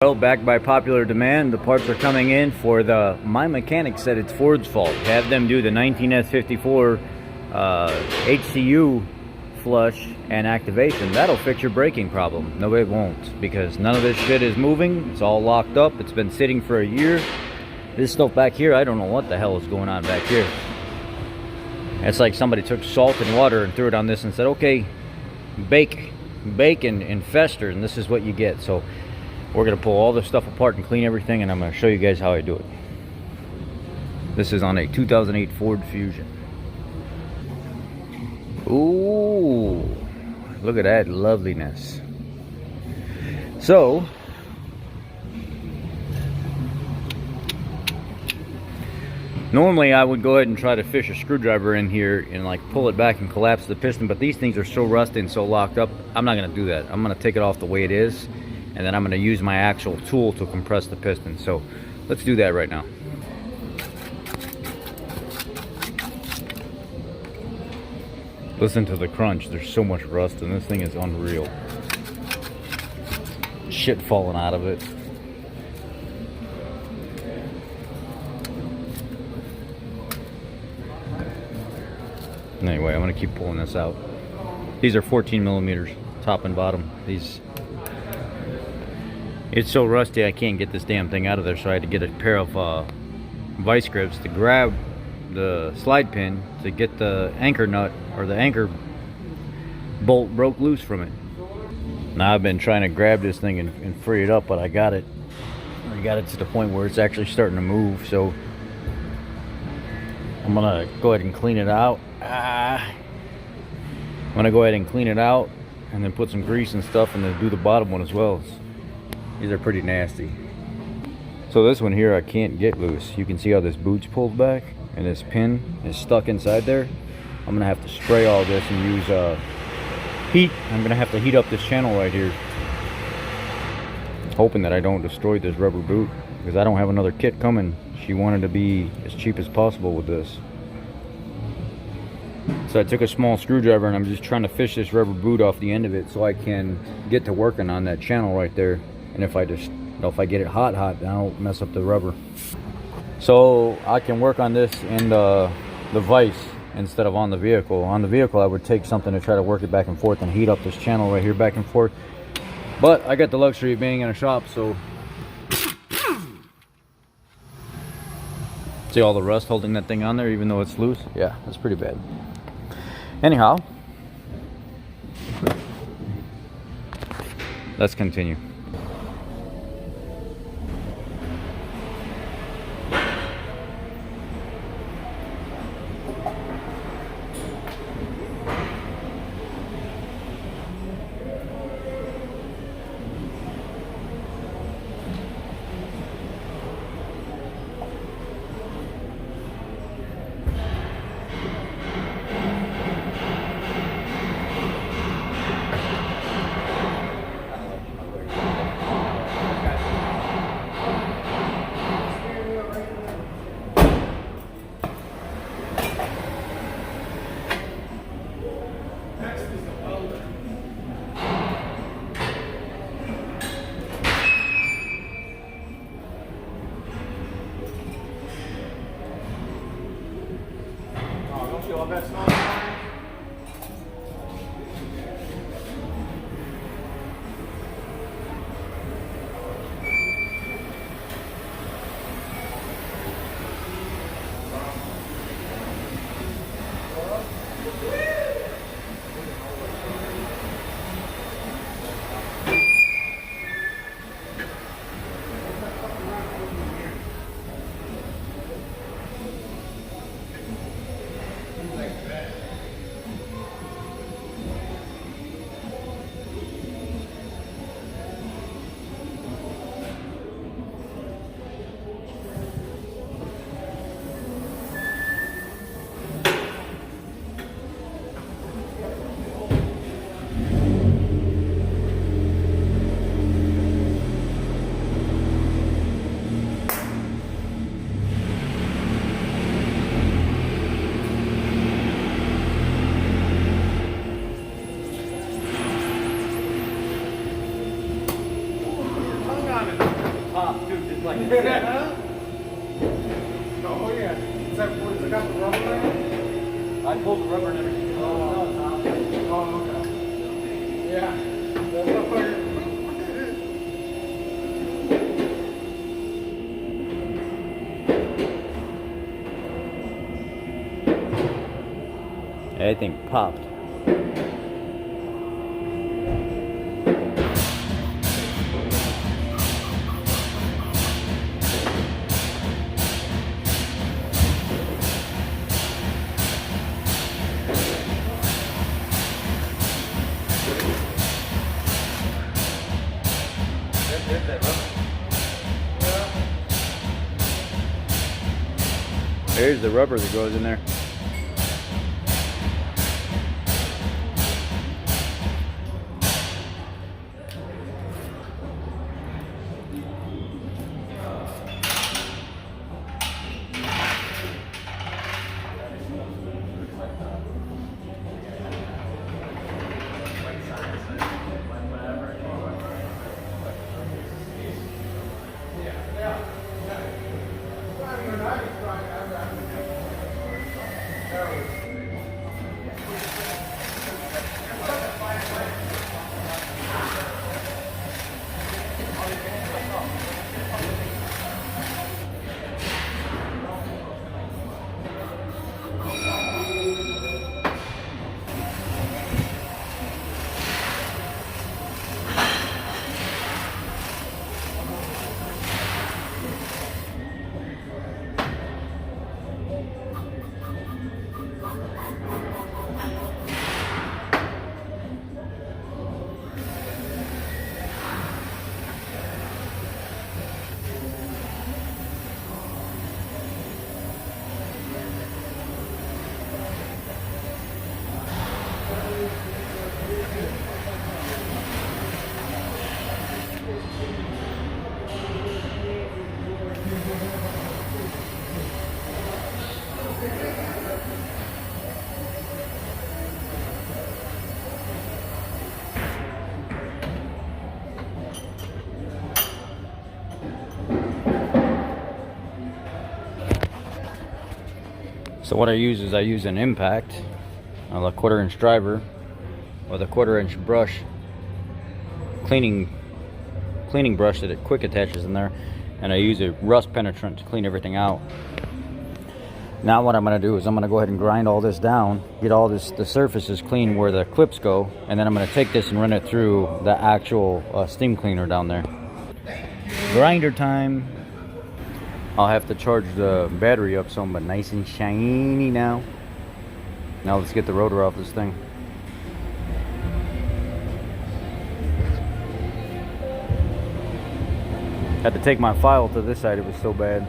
Well, back by popular demand, the parts are coming in for the... My mechanic said it's Ford's fault. Have them do the 19S54 HCU flush and activation. That'll fix your braking problem. No, it won't, because none of this shit is moving. It's all locked up. It's been sitting for a year. This stuff back here, I don't know what the hell is going on back here. It's like somebody took salt and water and threw it on this and said, okay, bake and fester, and this is what you get. So we're gonna pull all this stuff apart and clean everything, and I'm gonna show you guys how I do it. This is on a 2008 Ford Fusion. Ooh, look at that loveliness. So normally I would go ahead and try to fish a screwdriver in here and like pull it back and collapse the piston, but these things are so rusty and so locked up, I'm not gonna do that. I'm gonna take it off the way it is, and then I'm gonna use my actual tool to compress the piston. So let's do that right now. Listen to the crunch. There's so much rust, and this thing is unreal. Shit falling out of it. Anyway, I'm gonna keep pulling this out. These are 14 millimeters, top and bottom. It's so rusty I can't get this damn thing out of there, so I had to get a pair of vice grips to grab the slide pin to get the anchor nut, or the anchor bolt broke loose from it. Now I've been trying to grab this thing and free it up, but I got it to the point where it's actually starting to move. So I'm gonna go ahead and clean it out. I'm gonna go ahead and clean it out and then put some grease and stuff, and then do the bottom one as well. These are pretty nasty. So this one here I can't get loose. You can see how this boot's pulled back and this pin is stuck inside there. I'm gonna have to spray all this and use heat. I'm gonna have to heat up this channel right here, hoping that I don't destroy this rubber boot, because I don't have another kit coming. She wanted to be as cheap as possible with this. So I took a small screwdriver and I'm just trying to fish this rubber boot off the end of it so I can get to working on that channel right there. And if I get it hot, then I'll mess up the rubber. So I can work on this in the vise instead of on the vehicle. On the vehicle I would take something to try to work it back and forth and heat up this channel right here back and forth. But I got the luxury of being in a shop, so see all the rust holding that thing on there even though it's loose? Yeah, that's pretty bad. Anyhow, let's continue. Like, yeah. Oh yeah. Is that what it got the rubber in it? I pulled the rubber and everything. Oh, okay. Yeah. That's not like That thing popped. There's the rubber that goes in there. So what I use is an impact, a 1/4-inch driver with a 1/4-inch brush, cleaning brush that it quick attaches in there, and I use a rust penetrant to clean everything out. Now what I'm going to do is I'm going to go ahead and grind all this down, get all the surfaces clean where the clips go, and then I'm going to take this and run it through the actual steam cleaner down there. Grinder time. I'll have to charge the battery up some, but nice and shiny now. Now let's get the rotor off this thing. Had to take my file to this side, it was so bad.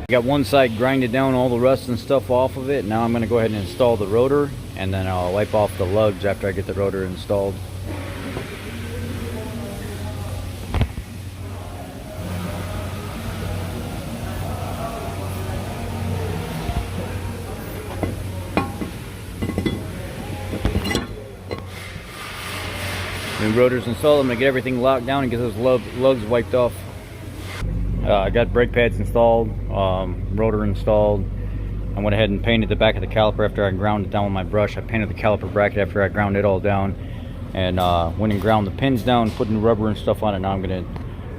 Got one side grinded down, all the rust and stuff off of it. Now I'm going to go ahead and install the rotor, and then I'll wipe off the lugs after I get the rotor installed. New rotor's installed. I'm going to get everything locked down and get those lugs wiped off. I got brake pads installed, rotor installed. I went ahead and painted the back of the caliper after I ground it down with my brush. I painted the caliper bracket after I ground it all down, and went and ground the pins down, put new rubber and stuff on it. Now I'm going to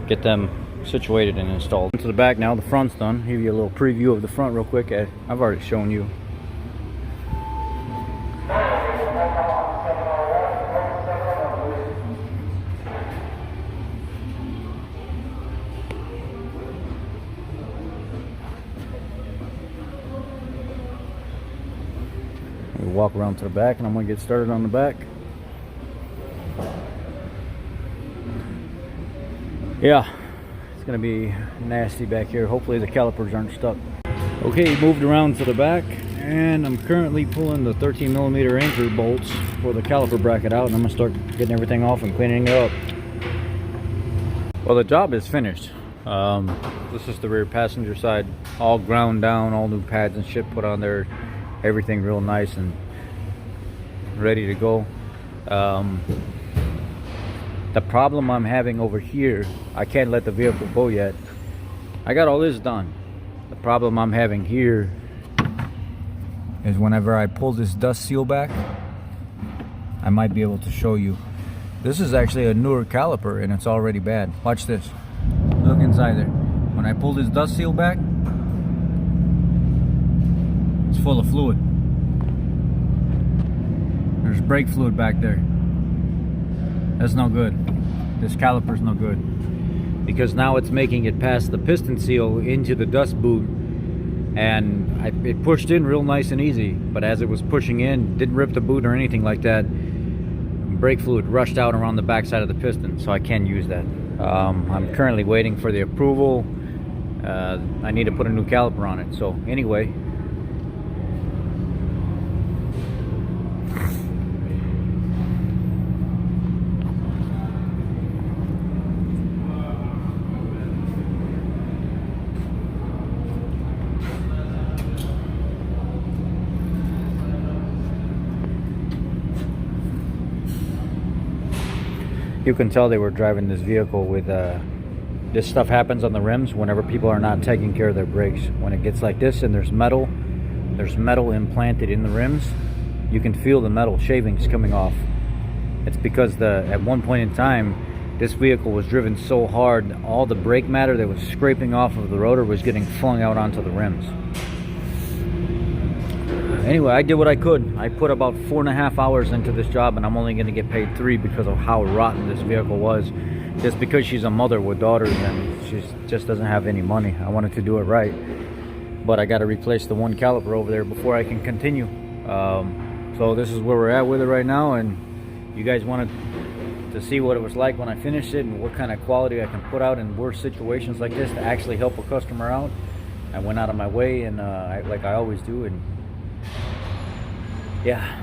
get them situated and installed. To the back now, the front's done. Give you a little preview of the front real quick. I've already shown you. We'll walk around to the back, and I'm going to get started on the back. Yeah, it's going to be nasty back here. Hopefully the calipers aren't stuck. Okay, moved around to the back, and I'm currently pulling the 13mm anchor bolts for the caliper bracket out, and I'm going to start getting everything off and cleaning it up. Well, the job is finished. This is the rear passenger side, all ground down, all new pads and shit put on there, everything real nice and ready to go. The problem I'm having over here, I can't let the vehicle go yet, I got all this done. The problem I'm having here is whenever I pull this dust seal back, I might be able to show you. This is actually a newer caliper and it's already bad. Watch this. Look inside there. When I pull this dust seal back, it's full of fluid. There's brake fluid back there. That's no good. This caliper's no good. Because now it's making it past the piston seal into the dust boot. And it pushed in real nice and easy. But as it was pushing in, didn't rip the boot or anything like that. Brake fluid rushed out around the back side of the piston, so I can't use that. I'm currently waiting for the approval. I need to put a new caliper on it. So anyway, you can tell they were driving this vehicle with this stuff happens on the rims whenever people are not taking care of their brakes. When it gets like this and there's metal implanted in the rims, you can feel the metal shavings coming off. It's because at one point in time, this vehicle was driven so hard, all the brake matter that was scraping off of the rotor was getting flung out onto the rims. Anyway, I did what I could. I put about 4.5 hours into this job, and I'm only going to get paid 3 because of how rotten this vehicle was. Just because she's a mother with daughters and she just doesn't have any money. I wanted to do it right, but I got to replace the one caliper over there before I can continue. So this is where we're at with it right now, and you guys wanted to see what it was like when I finished it and what kind of quality I can put out in worse situations like this to actually help a customer out. I went out of my way, and like I always do, and yeah,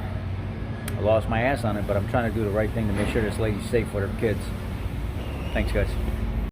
I lost my ass on it, but I'm trying to do the right thing to make sure this lady's safe with her kids. Thanks, guys.